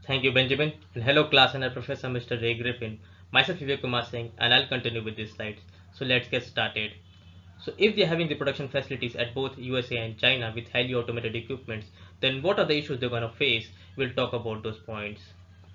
Thank you, Benjamin. And hello, class, and Professor Mr. Ray Griffin. Myself, Vivek Kumar Singh, and I'll continue with these slides. So let's get started. So if they're having the production facilities at both USA and China with highly automated equipments, then what are the issues they're going to face? We'll talk about those points.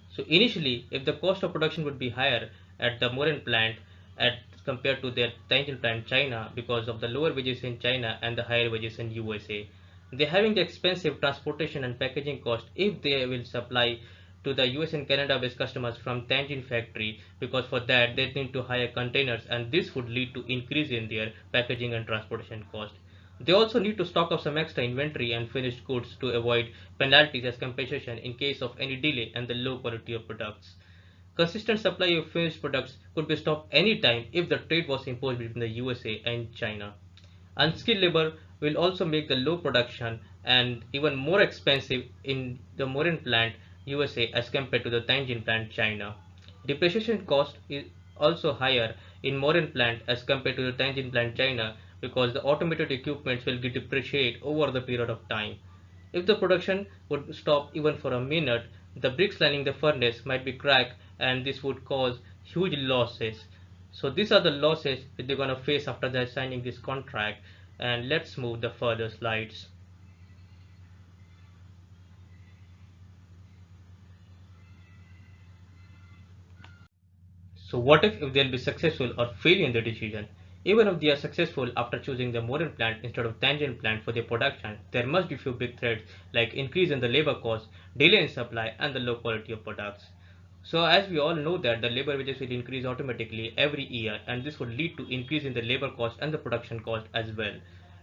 So initially, if the cost of production would be higher at the Morin plant at compared to their Tianjin plant China because of the lower wages in China and the higher wages in USA. They're having the expensive transportation and packaging cost if they will supply to the US and Canada based customers from Tianjin factory, because for that they need to hire containers, and this would lead to increase in their packaging and transportation cost. They also need to stock up some extra inventory and finished goods to avoid penalties as compensation in case of any delay and the low quality of products. Consistent supply of finished products could be stopped anytime if the trade was imposed between the USA and China. Unskilled labor will also make the low production and even more expensive in the Morin plant USA as compared to the Tianjin plant China. Depreciation cost is also higher in Morin plant as compared to the Tianjin plant China because the automated equipments will get depreciated over the period of time. If the production would stop even for a minute, the bricks lining the furnace might be cracked, and this would cause huge losses. So these are the losses that they're going to face after they're signing this contract. And let's move the further slides. So what if they'll be successful or fail in their decision? Even if they are successful after choosing the modern plant instead of tangent plant for their production, there must be few big threats like increase in the labor cost, delay in supply, and the low quality of products. So as we all know that the labor wages will increase automatically every year, and this would lead to increase in the labor cost and the production cost as well.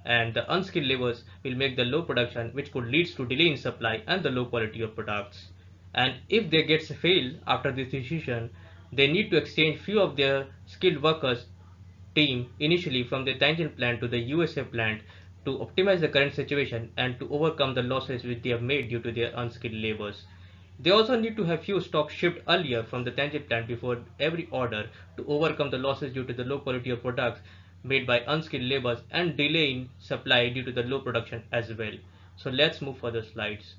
And the unskilled laborers will make the low production, which could lead to delay in supply and the low quality of products. And if they get failed after this decision, they need to exchange few of their skilled workers team initially from the Tianjin plant to the USA plant to optimize the current situation and to overcome the losses which they have made due to their unskilled laborers. They also need to have few stocks shipped earlier from the Tianjin plant before every order to overcome the losses due to the low quality of products made by unskilled laborers and delay in supply due to the low production as well. So let's move for the slides.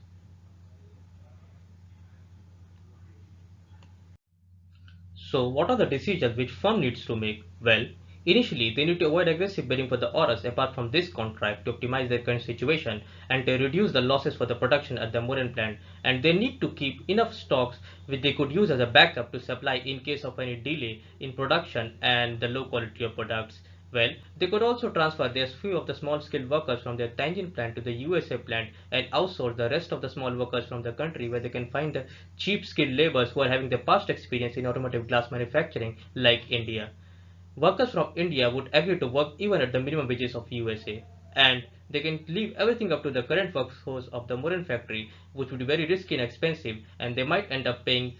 So what are the decisions which firm needs to make? Well, initially they need to avoid aggressive bidding for the orders apart from this contract to optimize their current situation and to reduce the losses for the production at the Morin plant, and they need to keep enough stocks which they could use as a backup to supply in case of any delay in production and the low quality of products. Well, they could also transfer their few of the small skilled workers from their Tianjin plant to the USA plant and outsource the rest of the small workers from the country where they can find the cheap skilled laborers who are having the past experience in automotive glass manufacturing like India. Workers from India would agree to work even at the minimum wages of USA, and they can leave everything up to the current workforce of the Morin factory, which would be very risky and expensive, and they might end up paying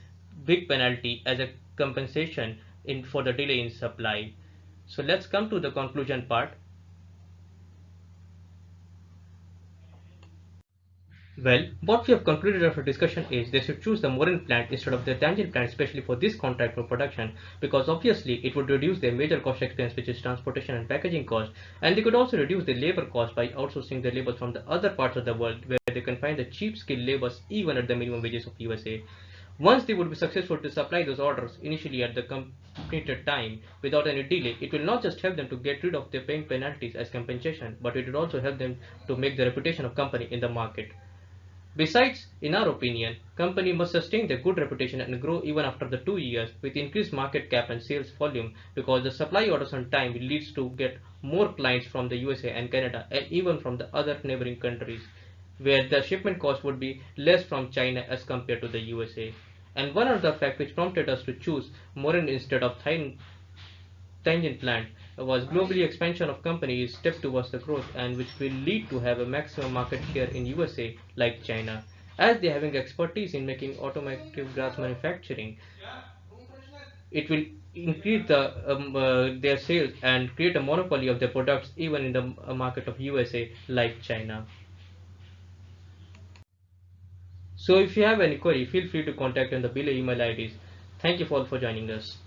big penalty as a compensation for the delay in supply. So let's come to the conclusion part. Well, what we have concluded after discussion is they should choose the Morin plant instead of the Tangent plant, especially for this contract for production, because obviously it would reduce their major cost expense, which is transportation and packaging cost, and they could also reduce the labor cost by outsourcing their labor from the other parts of the world where they can find the cheap skilled labors even at the minimum wages of USA. Once they would be successful to supply those orders initially at the completed time without any delay, it will not just help them to get rid of their paying penalties as compensation, but it will also help them to make the reputation of company in the market. Besides, in our opinion, company must sustain their good reputation and grow even after the 2 years with increased market cap and sales volume, because the supply orders on time will leads to get more clients from the USA and Canada and even from the other neighboring countries where the shipment cost would be less from China as compared to the USA. And one other fact which prompted us to choose Morin instead of Tangent plant was globally expansion of companies step towards the growth and which will lead to have a maximum market share in USA like China, as they having expertise in making automotive glass manufacturing. It will increase their sales and create a monopoly of their products even in the market of USA like China. So if you have any query, feel free to contact on the below email IDs. Thank you all for joining us.